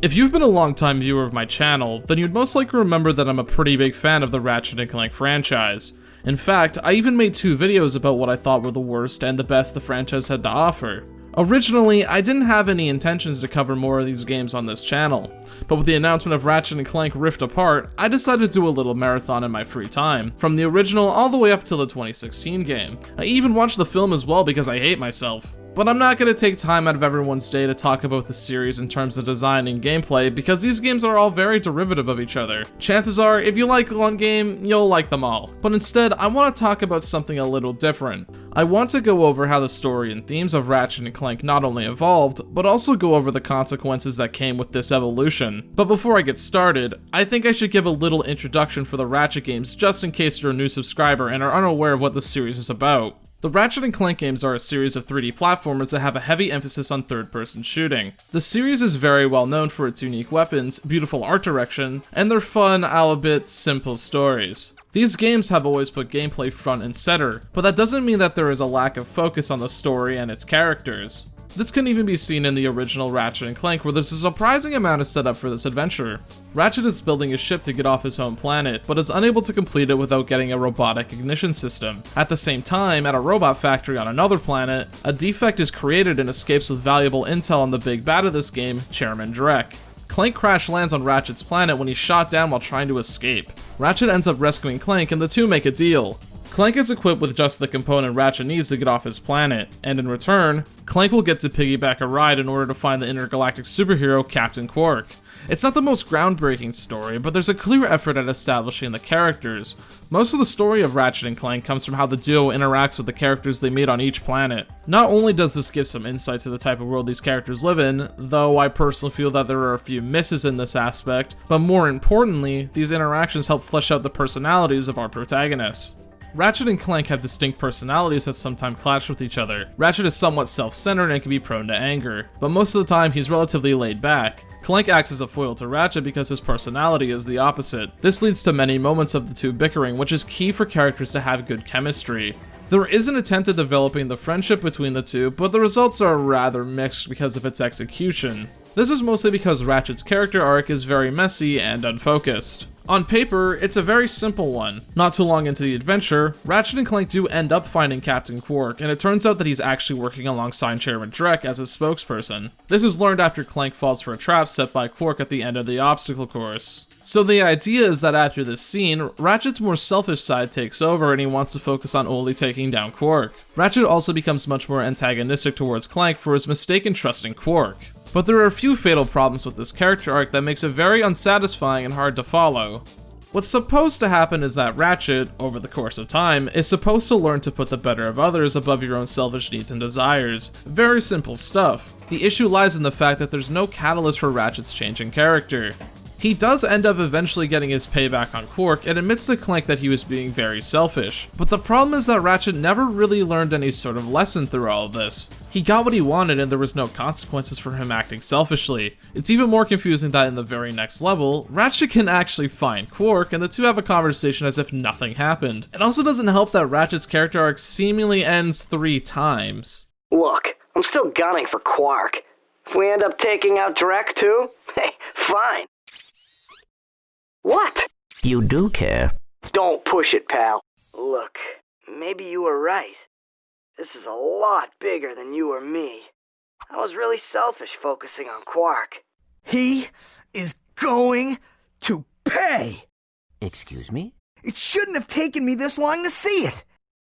If you've been a long-time viewer of my channel, then you'd most likely remember that I'm a pretty big fan of the Ratchet and Clank franchise. In fact, I even made 2 videos about what I thought were the worst and the best the franchise had to offer. Originally, I didn't have any intentions to cover more of these games on this channel, but with the announcement of Ratchet and Clank Rift Apart, I decided to do a little marathon in my free time, from the original all the way up till the 2016 game. I even watched the film as well because I hate myself. But I'm not going to take time out of everyone's day to talk about the series in terms of design and gameplay, because these games are all very derivative of each other. Chances are, if you like one game, you'll like them all. But instead, I want to talk about something a little different. I want to go over how the story and themes of Ratchet and Clank not only evolved, but also go over the consequences that came with this evolution. But before I get started, I think I should give a little introduction for the Ratchet games just in case you're a new subscriber and are unaware of what the series is about. The Ratchet and Clank games are a series of 3D platformers that have a heavy emphasis on third-person shooting. The series is very well known for its unique weapons, beautiful art direction, and their fun, albeit simple stories. These games have always put gameplay front and center, but that doesn't mean that there is a lack of focus on the story and its characters. This can even be seen in the original Ratchet and Clank, where there's a surprising amount of setup for this adventure. Ratchet is building a ship to get off his home planet, but is unable to complete it without getting a robotic ignition system. At the same time, at a robot factory on another planet, a defect is created and escapes with valuable intel on the big bad of this game, Chairman Drek. Clank crash lands on Ratchet's planet when he's shot down while trying to escape. Ratchet ends up rescuing Clank and the two make a deal. Clank is equipped with just the component Ratchet needs to get off his planet, and in return, Clank will get to piggyback a ride in order to find the intergalactic superhero Captain Quark. It's not the most groundbreaking story, but there's a clear effort at establishing the characters. Most of the story of Ratchet and Clank comes from how the duo interacts with the characters they meet on each planet. Not only does this give some insight to the type of world these characters live in, though I personally feel that there are a few misses in this aspect, but more importantly, these interactions help flesh out the personalities of our protagonists. Ratchet and Clank have distinct personalities that sometimes clash with each other. Ratchet is somewhat self-centered and can be prone to anger, but most of the time he's relatively laid back. Clank acts as a foil to Ratchet because his personality is the opposite. This leads to many moments of the two bickering, which is key for characters to have good chemistry. There is an attempt at developing the friendship between the two, but the results are rather mixed because of its execution. This is mostly because Ratchet's character arc is very messy and unfocused. On paper, it's a very simple one. Not too long into the adventure, Ratchet and Clank do end up finding Captain Quark, and it turns out that he's actually working alongside Chairman Drek as his spokesperson. This is learned after Clank falls for a trap set by Quark at the end of the obstacle course. So the idea is that after this scene, Ratchet's more selfish side takes over and he wants to focus on only taking down Quark. Ratchet also becomes much more antagonistic towards Clank for his mistaken trust in Quark. But there are a few fatal problems with this character arc that makes it very unsatisfying and hard to follow. What's supposed to happen is that Ratchet, over the course of time, is supposed to learn to put the better of others above your own selfish needs and desires. Very simple stuff. The issue lies in the fact that there's no catalyst for Ratchet's change in character. He does end up eventually getting his payback on Quark and admits to Clank that he was being very selfish. But the problem is that Ratchet never really learned any sort of lesson through all of this. He got what he wanted and there was no consequences for him acting selfishly. It's even more confusing that in the very next level, Ratchet can actually find Quark and the two have a conversation as if nothing happened. It also doesn't help that Ratchet's character arc seemingly ends 3 times. Look, I'm still gunning for Quark. If we end up taking out Drek too, hey, fine. What? You do care. Don't push it, pal. Look, maybe you were right. This is a lot bigger than you or me. I was really selfish focusing on Quark. He is going to pay! Excuse me? It shouldn't have taken me this long to see it!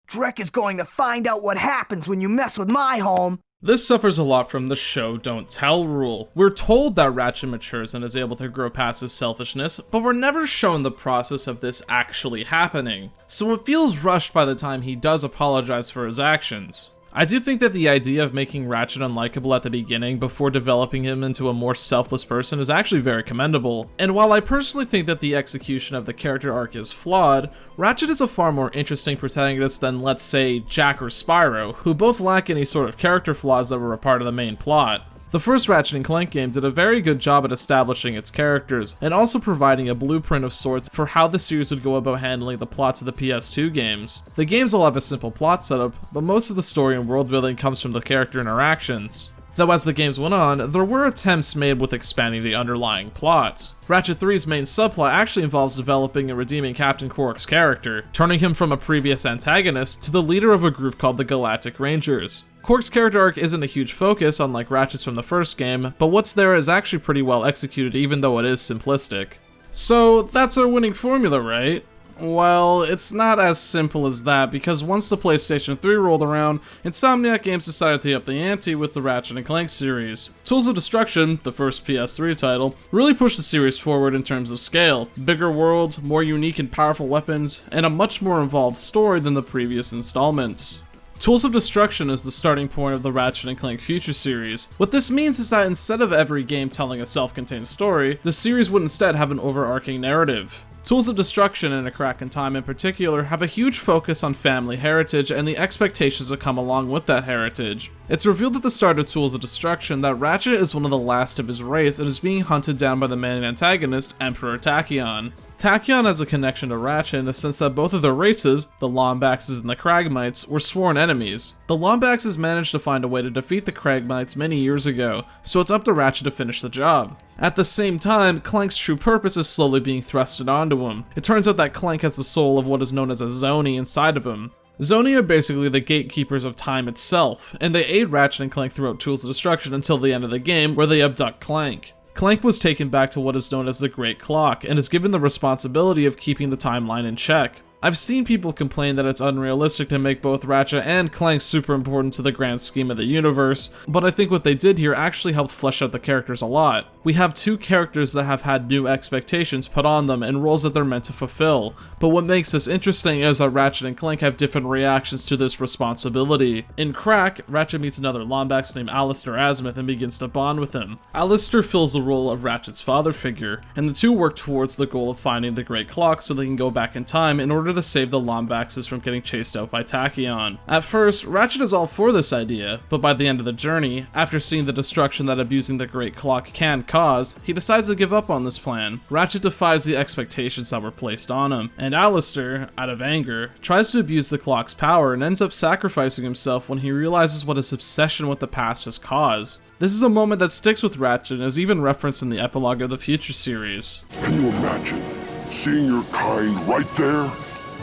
Drek is going to find out what happens when you mess with my home. This suffers a lot from the show don't tell rule. We're told that Ratchet matures and is able to grow past his selfishness, but we're never shown the process of this actually happening. So it feels rushed by the time he does apologize for his actions. I do think that the idea of making Ratchet unlikable at the beginning before developing him into a more selfless person is actually very commendable. And while I personally think that the execution of the character arc is flawed, Ratchet is a far more interesting protagonist than, let's say, Jack or Spyro, who both lack any sort of character flaws that were a part of the main plot. The first Ratchet and Clank game did a very good job at establishing its characters, and also providing a blueprint of sorts for how the series would go about handling the plots of the PS2 games. The games all have a simple plot setup, but most of the story and world building comes from the character interactions. Though as the games went on, there were attempts made with expanding the underlying plots. Ratchet 3's main subplot actually involves developing and redeeming Captain Quark's character, turning him from a previous antagonist to the leader of a group called the Galactic Rangers. Quark's character arc isn't a huge focus, unlike Ratchet's from the first game, but what's there is actually pretty well executed even though it is simplistic. So that's our winning formula, right? Well, it's not as simple as that, because once the PlayStation 3 rolled around, Insomniac Games decided to up the ante with the Ratchet and Clank series. Tools of Destruction, the first PS3 title, really pushed the series forward in terms of scale, bigger worlds, more unique and powerful weapons, and a much more involved story than the previous installments. Tools of Destruction is the starting point of the Ratchet and Clank Future series. What this means is that instead of every game telling a self-contained story, the series would instead have an overarching narrative. Tools of Destruction and A Crack in Time in particular have a huge focus on family heritage and the expectations that come along with that heritage. It's revealed at the start of Tools of Destruction that Ratchet is one of the last of his race and is being hunted down by the main antagonist, Emperor Tachyon. Tachyon has a connection to Ratchet in the sense that both of their races, the Lombaxes and the Kragmites, were sworn enemies. The Lombaxes managed to find a way to defeat the Kragmites many years ago, so it's up to Ratchet to finish the job. At the same time, Clank's true purpose is slowly being thrusted onto him. It turns out that Clank has the soul of what is known as a Zoni inside of him. Zoni are basically the gatekeepers of time itself, and they aid Ratchet and Clank throughout Tools of Destruction until the end of the game, where they abduct Clank. Clank was taken back to what is known as the Great Clock, and is given the responsibility of keeping the timeline in check. I've seen people complain that it's unrealistic to make both Ratchet and Clank super important to the grand scheme of the universe, but I think what they did here actually helped flesh out the characters a lot. We have two characters that have had new expectations put on them and roles that they're meant to fulfill, but what makes this interesting is that Ratchet and Clank have different reactions to this responsibility. In Crack, Ratchet meets another Lombax named Alistair Azimuth and begins to bond with him. Alistair fills the role of Ratchet's father figure, and the two work towards the goal of finding the Great Clock so they can go back in time in order to save the Lombaxes from getting chased out by Tachyon. At first, Ratchet is all for this idea, but by the end of the journey, after seeing the destruction that abusing the Great Clock can cause, he decides to give up on this plan. Ratchet defies the expectations that were placed on him, and Alistair, out of anger, tries to abuse the clock's power and ends up sacrificing himself when he realizes what his obsession with the past has caused. This is a moment that sticks with Ratchet and is even referenced in the epilogue of the Future series. Can you imagine seeing your kind right there?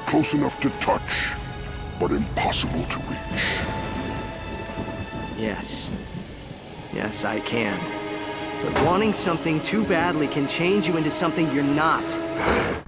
Close enough to touch, but impossible to reach. Yes. Yes, I can. But wanting something too badly can change you into something you're not.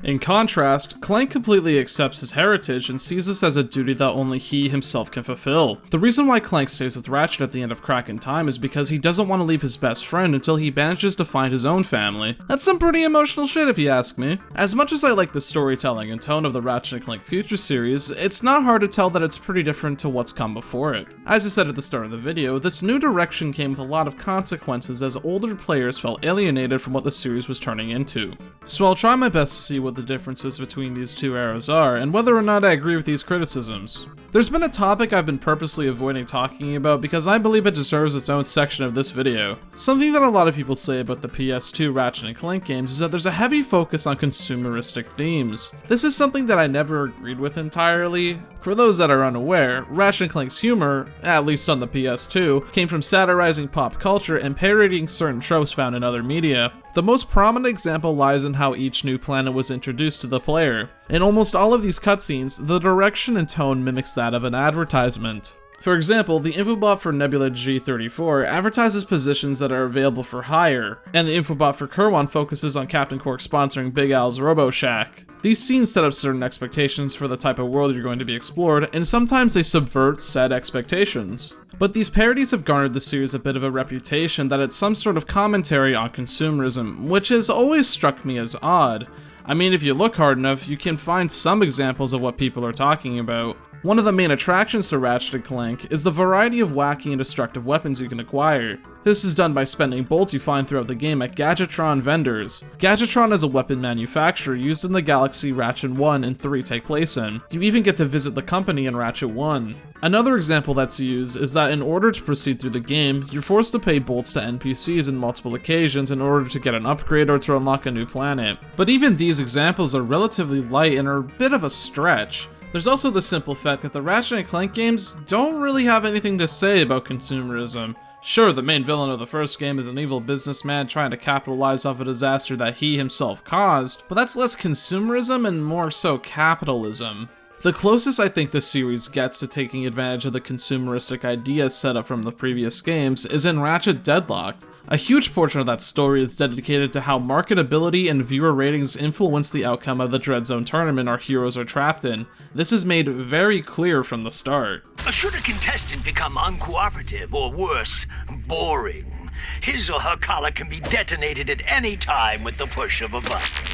In contrast, Clank completely accepts his heritage and sees this as a duty that only he himself can fulfill. The reason why Clank stays with Ratchet at the end of Crack in Time is because he doesn't want to leave his best friend until he manages to find his own family. That's some pretty emotional shit if you ask me. As much as I like the storytelling and tone of the Ratchet and Clank Future series, it's not hard to tell that it's pretty different to what's come before it. As I said at the start of the video, this new direction came with a lot of consequences as older players felt alienated from what the series was turning into. So I'll try my best to see what the differences between these two eras are, and whether or not I agree with these criticisms. There's been a topic I've been purposely avoiding talking about because I believe it deserves its own section of this video. Something that a lot of people say about the PS2 Ratchet and Clank games is that there's a heavy focus on consumeristic themes. This is something that I never agreed with entirely. For those that are unaware, Ratchet and Clank's humor, at least on the PS2, came from satirizing pop culture and parodying certain tropes found in other media. The most prominent example lies in how each new planet was introduced to the player. In almost all of these cutscenes, the direction and tone mimics that of an advertisement. For example, the infobot for Nebula G34 advertises positions that are available for hire, and the infobot for Kerwan focuses on Captain Quark sponsoring Big Al's Robo Shack. These scenes set up certain expectations for the type of world you're going to be explored, and sometimes they subvert said expectations. But these parodies have garnered the series a bit of a reputation that it's some sort of commentary on consumerism, which has always struck me as odd. I mean, if you look hard enough, you can find some examples of what people are talking about. One of the main attractions to Ratchet and Clank is the variety of wacky and destructive weapons you can acquire. This is done by spending bolts you find throughout the game at Gadgetron vendors. Gadgetron is a weapon manufacturer used in the galaxy Ratchet 1 and 3 take place in. You even get to visit the company in Ratchet 1. Another example that's used is that in order to proceed through the game, you're forced to pay bolts to NPCs in multiple occasions in order to get an upgrade or to unlock a new planet. But even these examples are relatively light and are a bit of a stretch. There's also the simple fact that the Ratchet and Clank games don't really have anything to say about consumerism. Sure, the main villain of the first game is an evil businessman trying to capitalize off a disaster that he himself caused, but that's less consumerism and more so capitalism. The closest I think the series gets to taking advantage of the consumeristic ideas set up from the previous games is in Ratchet Deadlock. A huge portion of that story is dedicated to how marketability and viewer ratings influence the outcome of the Dread Zone tournament our heroes are trapped in. This is made very clear from the start. Should a contestant become uncooperative or worse, boring, his or her collar can be detonated at any time with the push of a button.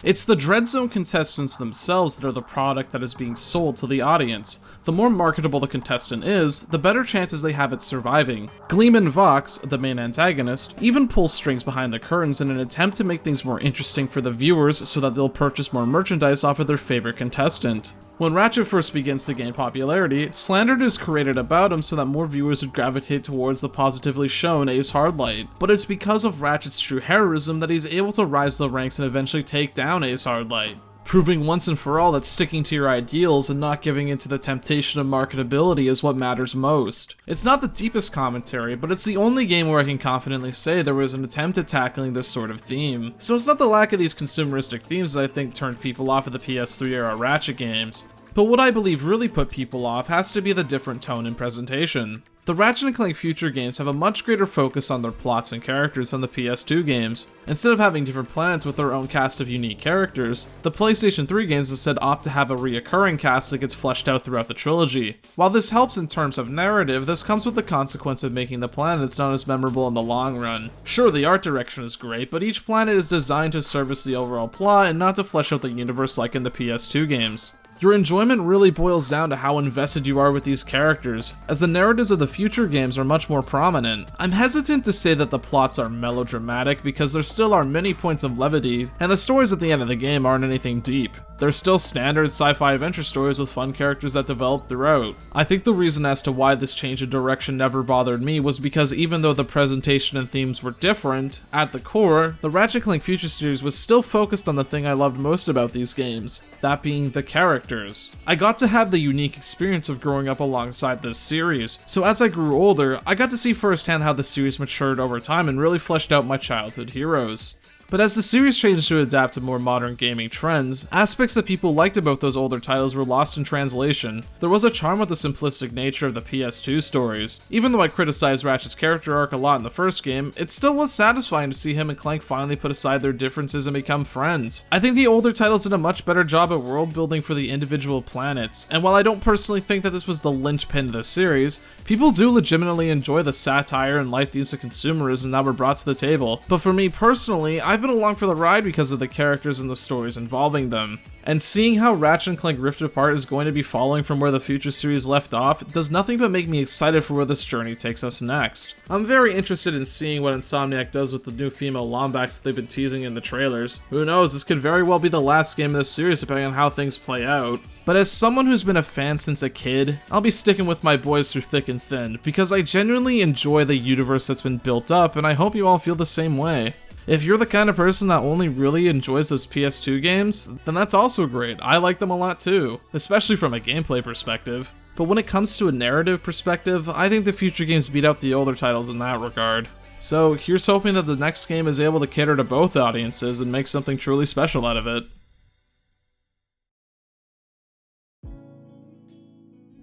It's the Dread Zone contestants themselves that are the product that is being sold to the audience. The more marketable the contestant is, the better chances they have at surviving. Gleeman Vox, the main antagonist, even pulls strings behind the curtains in an attempt to make things more interesting for the viewers so that they'll purchase more merchandise off of their favorite contestant. When Ratchet first begins to gain popularity, slander is created about him so that more viewers would gravitate towards the positively shown Ace Hardlight. But it's because of Ratchet's true heroism that he's able to rise the ranks and eventually take down Ace Hardlight, proving once and for all that sticking to your ideals and not giving in to the temptation of marketability is what matters most. It's not the deepest commentary, but it's the only game where I can confidently say there was an attempt at tackling this sort of theme. So it's not the lack of these consumeristic themes that I think turned people off of the PS3 era Ratchet games. But what I believe really put people off has to be the different tone and presentation. The Ratchet and Clank future games have a much greater focus on their plots and characters than the PS2 games. Instead of having different planets with their own cast of unique characters, the PlayStation 3 games instead opt to have a reoccurring cast that gets fleshed out throughout the trilogy. While this helps in terms of narrative, this comes with the consequence of making the planets not as memorable in the long run. Sure, the art direction is great, but each planet is designed to service the overall plot and not to flesh out the universe like in the PS2 games. Your enjoyment really boils down to how invested you are with these characters, as the narratives of the future games are much more prominent. I'm hesitant to say that the plots are melodramatic because there still are many points of levity, and the stories at the end of the game aren't anything deep. They're still standard sci-fi adventure stories with fun characters that develop throughout. I think the reason as to why this change of direction never bothered me was because even though the presentation and themes were different, at the core, the Ratchet Clank Future series was still focused on the thing I loved most about these games, that being the characters. I got to have the unique experience of growing up alongside this series, so as I grew older, I got to see firsthand how the series matured over time and really fleshed out my childhood heroes. But as the series changed to adapt to more modern gaming trends, aspects that people liked about those older titles were lost in translation. There was a charm with the simplistic nature of the PS2 stories. Even though I criticized Ratchet's character arc a lot in the first game, it still was satisfying to see him and Clank finally put aside their differences and become friends. I think the older titles did a much better job at world building for the individual planets, and while I don't personally think that this was the linchpin of the series, people do legitimately enjoy the satire and light themes of consumerism that were brought to the table. But for me personally, I've been along for the ride because of the characters and the stories involving them. And seeing how Ratchet and Clank Rift Apart is going to be following from where the future series left off does nothing but make me excited for where this journey takes us next. I'm very interested in seeing what Insomniac does with the new female Lombax that they've been teasing in the trailers. Who knows, this could very well be the last game of this series depending on how things play out. But as someone who's been a fan since a kid, I'll be sticking with my boys through thick and thin, because I genuinely enjoy the universe that's been built up, and I hope you all feel the same way. If you're the kind of person that only really enjoys those PS2 games, then that's also great. I like them a lot too, especially from a gameplay perspective. But when it comes to a narrative perspective, I think the future games beat out the older titles in that regard. So here's hoping that the next game is able to cater to both audiences and make something truly special out of it.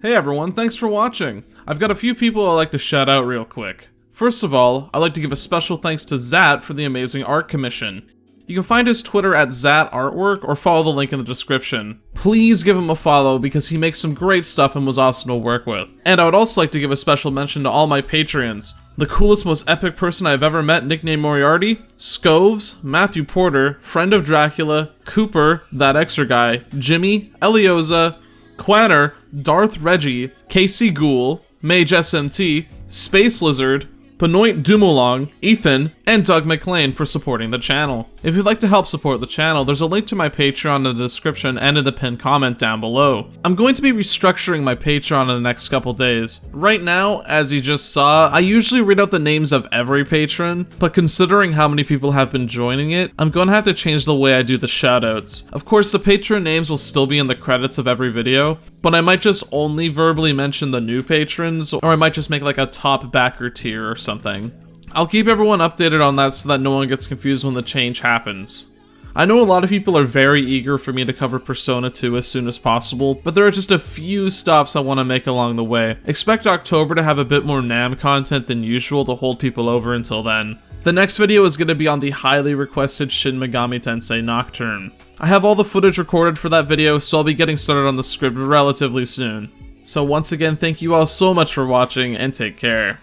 Hey everyone, thanks for watching. I've got a few people I'd like to shout out real quick. First of all, I'd like to give a special thanks to Zat for the amazing art commission. You can find his Twitter at ZatArtwork or follow the link in the description. Please give him a follow because he makes some great stuff and was awesome to work with. And I would also like to give a special mention to all my Patreons. The coolest, most epic person I've ever met, nicknamed Moriarty, Scoves, Matthew Porter, Friend of Dracula, Cooper, That Extra Guy, Jimmy, Elioza, Quanner, Darth Reggie, Casey Ghoul, Mage SMT, Space Lizard, Benoit Dumoulin, Ethan, and Doug McLean for supporting the channel. If you'd like to help support the channel, there's a link to my Patreon in the description and in the pinned comment down below. I'm going to be restructuring my Patreon in the next couple days. Right now, as you just saw, I usually read out the names of every patron, but considering how many people have been joining it, I'm going to have to change the way I do the shoutouts. Of course, the patron names will still be in the credits of every video, but I might just only verbally mention the new patrons, or I might just make like a top backer tier or something. I'll keep everyone updated on that so that no one gets confused when the change happens. I know a lot of people are very eager for me to cover Persona 2 as soon as possible, but there are just a few stops I want to make along the way. Expect October to have a bit more NAMM content than usual to hold people over until then. The next video is going to be on the highly requested Shin Megami Tensei Nocturne. I have all the footage recorded for that video, so I'll be getting started on the script relatively soon. So once again, thank you all so much for watching, and take care.